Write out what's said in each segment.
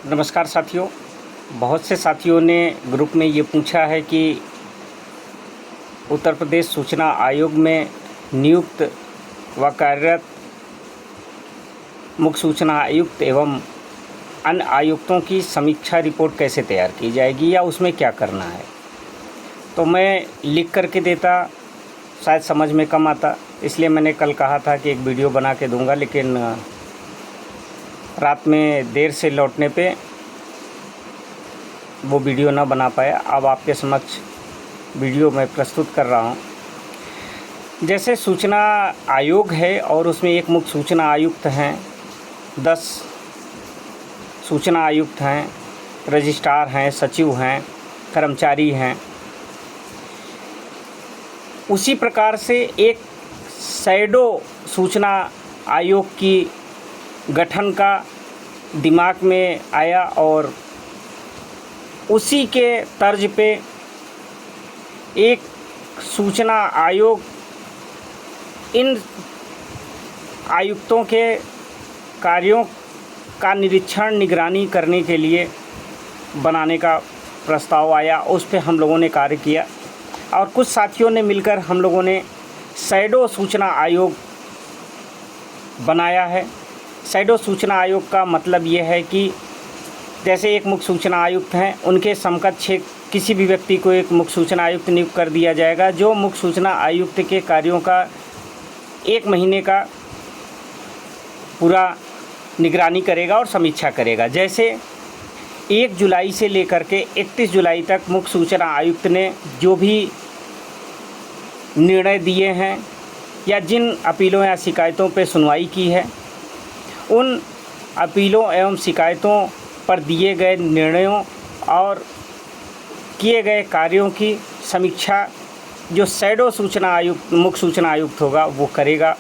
नमस्कार साथियों। बहुत से साथियों ने ग्रुप में ये पूछा है कि उत्तर प्रदेश सूचना आयोग में नियुक्त व कार्यरत मुख्य सूचना आयुक्त एवं अन्य आयुक्तों की समीक्षा रिपोर्ट कैसे तैयार की जाएगी या उसमें क्या करना है। तो मैं लिख करके देता शायद समझ में कम आता, इसलिए मैंने कल कहा था कि एक वीडियो बना के दूंगा, लेकिन रात में देर से लौटने पे वो वीडियो ना बना पाया। अब आपके समक्ष वीडियो मैं प्रस्तुत कर रहा हूँ। जैसे सूचना आयोग है और उसमें एक मुख्य सूचना आयुक्त हैं, 10 सूचना आयुक्त हैं, रजिस्ट्रार हैं, सचिव हैं, कर्मचारी हैं। उसी प्रकार से एक शैडो सूचना आयोग की गठन का दिमाग में आया और उसी के तर्ज पे एक सूचना आयोग इन आयुक्तों के कार्यों का निरीक्षण निगरानी करने के लिए बनाने का प्रस्ताव आया। उस पे हम लोगों ने कार्य किया और कुछ साथियों ने मिलकर हम लोगों ने शैडो सूचना आयोग बनाया है। शैडो सूचना आयोग का मतलब ये है कि जैसे एक मुख्य सूचना आयुक्त हैं, उनके समकक्ष किसी भी व्यक्ति को एक मुख्य सूचना आयुक्त नियुक्त कर दिया जाएगा, जो मुख्य सूचना आयुक्त के कार्यों का 1 महीने का पूरा निगरानी करेगा और समीक्षा करेगा। जैसे 1 जुलाई से लेकर के 31 जुलाई तक मुख्य सूचना आयुक्त ने जो भी निर्णय दिए हैं या जिन अपीलों या शिकायतों पर सुनवाई की है, उन अपीलों एवं शिकायतों पर दिए गए निर्णयों और किए गए कार्यों की समीक्षा जो शैडो सूचना आयुक्त मुख्य सूचना आयुक्त होगा वो करेगा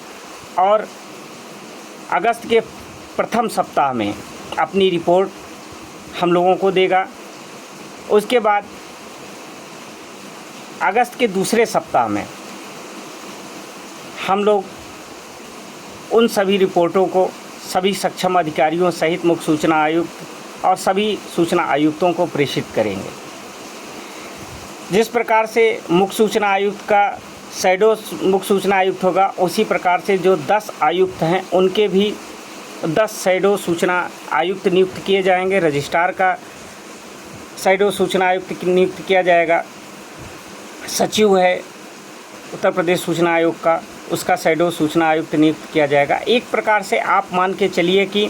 और अगस्त के प्रथम सप्ताह में अपनी रिपोर्ट हम लोगों को देगा। उसके बाद अगस्त के दूसरे सप्ताह में हम लोग उन सभी रिपोर्टों को सभी सक्षम अधिकारियों सहित मुख्य सूचना आयुक्त और सभी सूचना आयुक्तों को प्रेषित करेंगे। जिस प्रकार से मुख्य सूचना आयुक्त का शैडो मुख्य सूचना आयुक्त होगा, उसी प्रकार से जो 10 आयुक्त हैं उनके भी 10 शैडो सूचना आयुक्त नियुक्त किए जाएंगे। रजिस्ट्रार का शैडो सूचना आयुक्त नियुक्त किया जाएगा। सचिव है उत्तर प्रदेश सूचना आयोग का, उसका शैडो सूचना आयुक्त नियुक्त किया जाएगा। एक प्रकार से आप मान के चलिए कि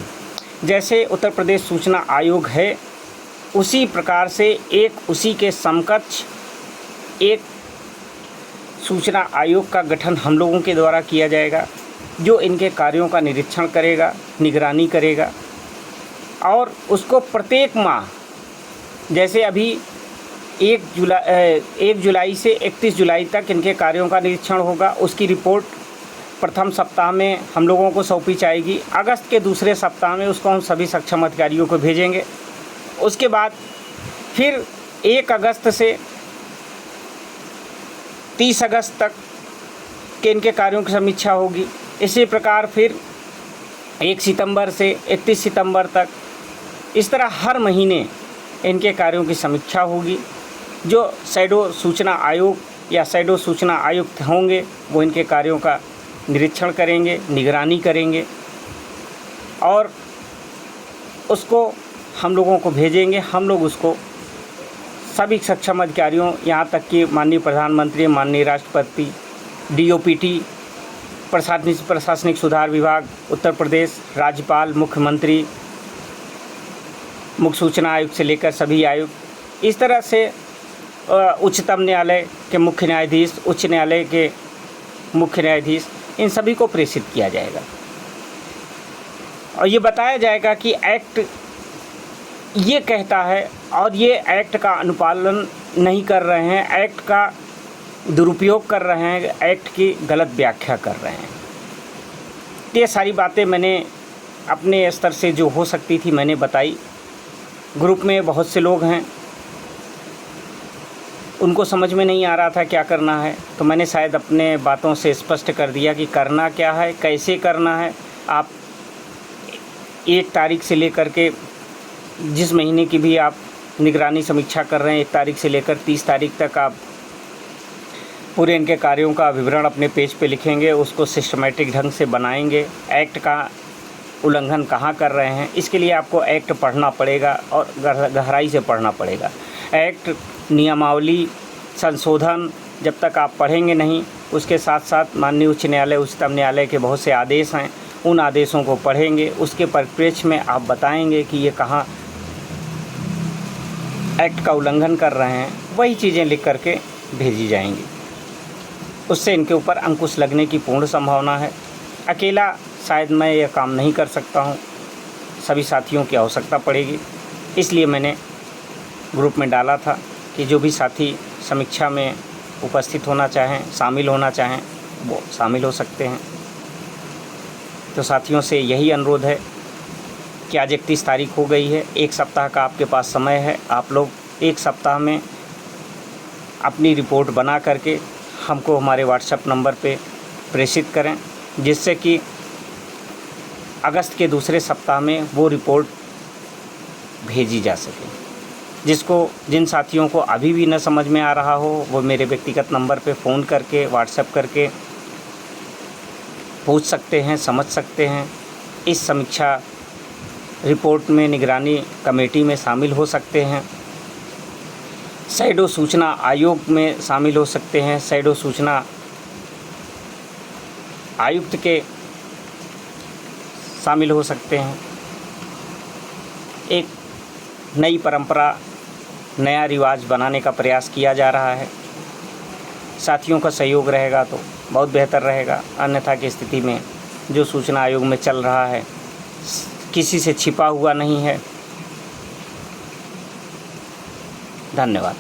जैसे उत्तर प्रदेश सूचना आयोग है, उसी प्रकार से एक उसी के समकक्ष एक सूचना आयोग का गठन हम लोगों के द्वारा किया जाएगा, जो इनके कार्यों का निरीक्षण करेगा, निगरानी करेगा और उसको प्रत्येक माह, जैसे अभी 1 जुलाई से 31 जुलाई तक इनके कार्यों का निरीक्षण होगा, उसकी रिपोर्ट प्रथम सप्ताह में हम लोगों को सौंपी जाएगी। अगस्त के दूसरे सप्ताह में उसको हम सभी सक्षम अधिकारियों को भेजेंगे। उसके बाद फिर 1 अगस्त से 30 अगस्त तक के इनके कार्यों की समीक्षा होगी। इसी प्रकार फिर 1 सितंबर से 31 सितंबर तक, इस तरह हर महीने इनके कार्यों की समीक्षा होगी। जो शैडो सूचना आयोग या शैडो सूचना आयुक्त होंगे वो इनके कार्यों का निरीक्षण करेंगे, निगरानी करेंगे और उसको हम लोगों को भेजेंगे। हम लोग उसको सभी सक्षम अधिकारियों, यहाँ तक कि माननीय प्रधानमंत्री, माननीय राष्ट्रपति, DOPT, प्रशासनिक सुधार विभाग उत्तर प्रदेश, राज्यपाल, मुख्यमंत्री, मुख्य सूचना आयुक्त से लेकर सभी आयुक्त, इस तरह से उच्चतम न्यायालय के मुख्य न्यायाधीश, उच्च न्यायालय के मुख्य न्यायाधीश, इन सभी को प्रेषित किया जाएगा और ये बताया जाएगा कि एक्ट ये कहता है और ये एक्ट का अनुपालन नहीं कर रहे हैं, एक्ट का दुरुपयोग कर रहे हैं, एक्ट की गलत व्याख्या कर रहे हैं। ये सारी बातें मैंने अपने स्तर से जो हो सकती थी मैंने बताई। ग्रुप में बहुत से लोग हैं, उनको समझ में नहीं आ रहा था क्या करना है, तो मैंने शायद अपने बातों से स्पष्ट कर दिया कि करना क्या है, कैसे करना है। आप 1 तारीख से लेकर के जिस महीने की भी आप निगरानी समीक्षा कर रहे हैं 1 तारीख से लेकर 30 तारीख तक आप पूरे इनके कार्यों का विवरण अपने पेज पे लिखेंगे, उसको सिस्टमेटिक ढंग से बनाएंगे। एक्ट का उल्लंघन कहाँ कर रहे हैं, इसके लिए आपको एक्ट पढ़ना पड़ेगा और गहराई से पढ़ना पड़ेगा। एक्ट, नियमावली, संशोधन जब तक आप पढ़ेंगे नहीं, उसके साथ साथ माननीय उच्च न्यायालय, उच्चतम न्यायालय के बहुत से आदेश हैं, उन आदेशों को पढ़ेंगे। उसके परिप्रेक्ष्य में आप बताएंगे कि ये कहाँ एक्ट का उल्लंघन कर रहे हैं, वही चीज़ें लिख करके भेजी जाएंगी। उससे इनके ऊपर अंकुश लगने की पूर्ण संभावना है। अकेला शायद मैं यह काम नहीं कर सकता हूँ, सभी साथियों की आवश्यकता पड़ेगी, इसलिए मैंने ग्रुप में डाला था कि जो भी साथी समीक्षा में उपस्थित होना चाहें, शामिल होना चाहें, वो शामिल हो सकते हैं। तो साथियों से यही अनुरोध है कि आज 31 तारीख हो गई है, 1 सप्ताह का आपके पास समय है। आप लोग 1 सप्ताह में अपनी रिपोर्ट बना करके हमको हमारे व्हाट्सएप नंबर पे प्रेषित करें, जिससे कि अगस्त के दूसरे सप्ताह में वो रिपोर्ट भेजी जा सके। जिन साथियों को अभी भी न समझ में आ रहा हो, वो मेरे व्यक्तिगत नंबर पे फ़ोन करके, व्हाट्सएप करके पूछ सकते हैं, समझ सकते हैं। इस समीक्षा रिपोर्ट में निगरानी कमेटी में शामिल हो सकते हैं, शैडो सूचना आयोग में शामिल हो सकते हैं, शैडो सूचना आयुक्त के शामिल हो सकते हैं। एक नई परंपरा, नया रिवाज बनाने का प्रयास किया जा रहा है। साथियों का सहयोग रहेगा तो बहुत बेहतर रहेगा, अन्यथा की स्थिति में जो सूचना आयोग में चल रहा है किसी से छिपा हुआ नहीं है। धन्यवाद।